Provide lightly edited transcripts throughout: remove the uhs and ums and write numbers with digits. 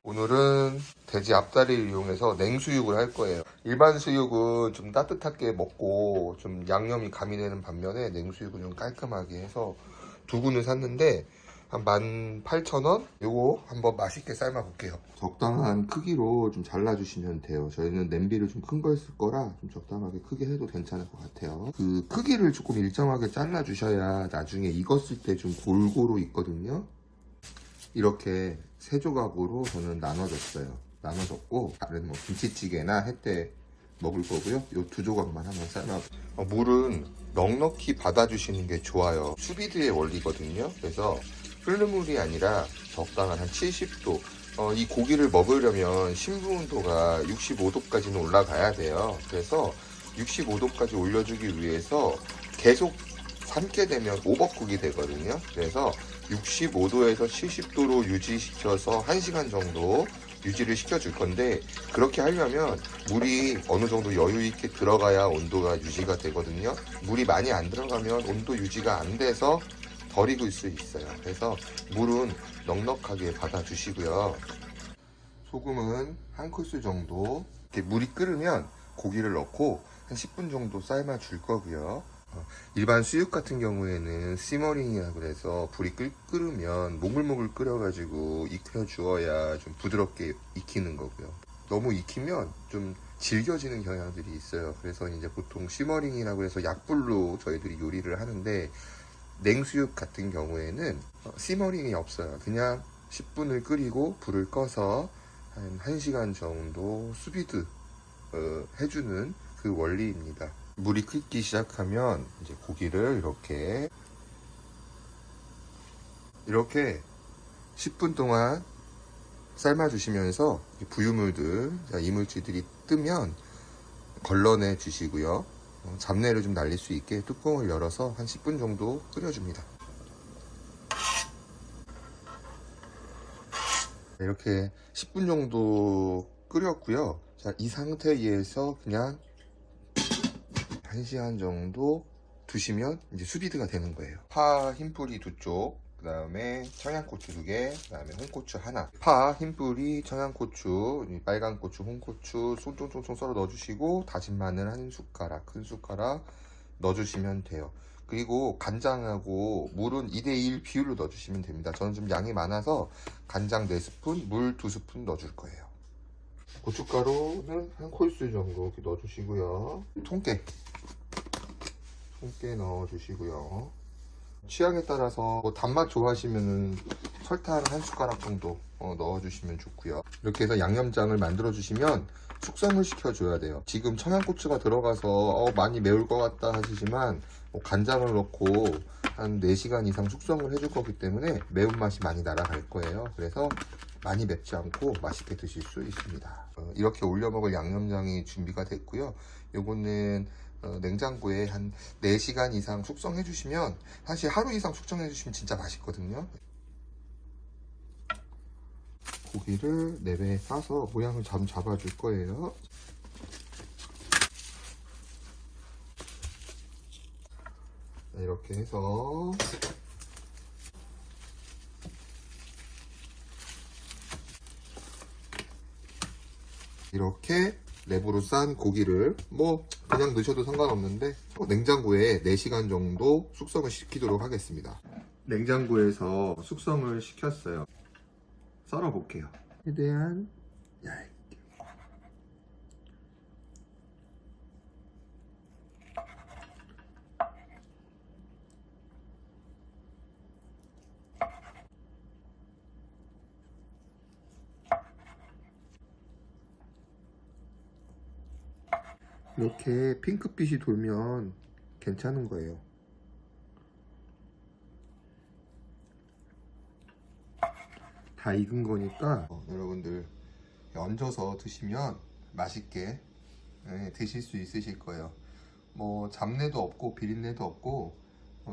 오늘은 돼지 앞다리를 이용해서 냉수육을 할 거예요. 일반 수육은 좀 따뜻하게 먹고 좀 양념이 가미되는 반면에 냉수육은 좀 깔끔하게 해서 두 군을 샀는데 한 18,000원? 요거 한번 맛있게 삶아 볼게요. 적당한 크기로 좀 잘라주시면 돼요. 저희는 냄비를 좀 큰 걸 쓸 거라 좀 적당하게 크게 해도 괜찮을 것 같아요. 그 크기를 조금 일정하게 잘라주셔야 나중에 익었을 때 좀 골고루 익거든요. 이렇게 세 조각으로 저는 나눠줬어요. 나눠줬고 다른 뭐 김치찌개나 할 때 먹을 거고요. 요 두 조각만 한번 삶아. 물은 넉넉히 받아주시는 게 좋아요. 수비드의 원리거든요. 그래서 끓는 물이 아니라 적당한 한 70도. 이 고기를 먹으려면 신부온도가 65도까지는 올라가야 돼요. 그래서 65도까지 올려주기 위해서 계속 삶게 되면 오버쿡이 되거든요. 그래서 65도에서 70도로 유지시켜서 1시간 정도 유지를 시켜줄 건데, 그렇게 하려면 물이 어느 정도 여유 있게 들어가야 온도가 유지가 되거든요. 물이 많이 안 들어가면 온도 유지가 안 돼서 덜 익을 수 있어요. 그래서 물은 넉넉하게 받아주시고요. 소금은 한 큰술 정도. 이렇게 물이 끓으면 고기를 넣고 한 10분 정도 삶아 줄 거고요. 일반 수육 같은 경우에는 시머링이라고 해서 불이 끓으면 몽글몽글 끓여가지고 익혀주어야 좀 부드럽게 익히는 거고요. 너무 익히면 좀 질겨지는 경향들이 있어요. 그래서 이제 보통 시머링이라고 해서 약불로 저희들이 요리를 하는데, 냉수육 같은 경우에는 시머링이 없어요. 그냥 10분을 끓이고 불을 꺼서 한 1시간 정도 수비드 해주는 그 원리입니다. 물이 끓기 시작하면 이제 고기를 이렇게 10분 동안 삶아주시면서 부유물들, 이물질들이 뜨면 걸러내 주시고요. 잡내를 좀 날릴 수 있게 뚜껑을 열어서 한 10분 정도 끓여줍니다. 이렇게 10분 정도 끓였고요. 자, 이 상태에서 그냥 1시간 정도 두시면 이제 수비드가 되는 거예요. 파 흰뿌리 2쪽, 그 다음에 청양고추 2개, 그 다음에 홍고추 하나. 파 흰뿌리, 청양고추, 빨간 고추, 홍고추 쫑쫑쫑쫑 썰어 넣어주시고, 다진 마늘 한 숟가락, 큰 숟가락 넣어주시면 돼요. 그리고 간장하고 물은 2대1 비율로 넣어주시면 됩니다. 저는 좀 양이 많아서 간장 4스푼, 물 2스푼 넣어줄 거예요. 고춧가루는 한 콜술 정도 이렇게 넣어주시고요. 통깨 넣어주시고요. 취향에 따라서 단맛 좋아하시면은 설탕 한 숟가락 정도 넣어주시면 좋고요. 이렇게 해서 양념장을 만들어 주시면 숙성을 시켜줘야 돼요. 지금 청양고추가 들어가서 많이 매울 것 같다 하시지만 간장을 넣고 한 4시간 이상 숙성을 해줄 거기 때문에 매운맛이 많이 날아갈 거예요. 그래서 많이 맵지 않고 맛있게 드실 수 있습니다. 이렇게 올려 먹을 양념장이 준비가 됐고요. 요거는 냉장고에 한 4시간 이상 숙성해 주시면, 사실 하루 이상 숙성해 주시면 진짜 맛있거든요. 고기를 내외에 싸서 모양을 좀 잡아줄 거예요. 이렇게 해서 이렇게 랩으로 싼 고기를 그냥 넣으셔도 상관없는데 냉장고에 4시간 정도 숙성을 시키도록 하겠습니다. 냉장고에서 숙성을 시켰어요. 썰어 볼게요. 최대한 얇게. 이렇게 핑크빛이 돌면 괜찮은 거예요. 다 익은 거니까 여러분들 얹어서 드시면 맛있게 드실 수 있으실 거예요. 잡내도 없고 비린내도 없고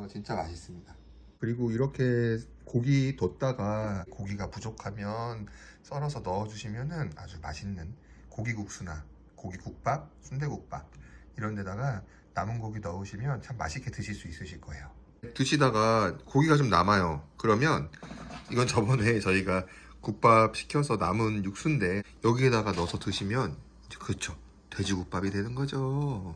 진짜 맛있습니다. 그리고 이렇게 고기 뒀다가 고기가 부족하면 썰어서 넣어주시면 아주 맛있는 고기국수나 고기국밥, 순대국밥 이런 데다가 남은 고기 넣으시면 참 맛있게 드실 수 있으실 거예요. 드시다가 고기가 좀 남아요. 그러면 이건 저번에 저희가 국밥 시켜서 남은 육수인데 여기에다가 넣어서 드시면 그쵸 돼지국밥이 되는 거죠.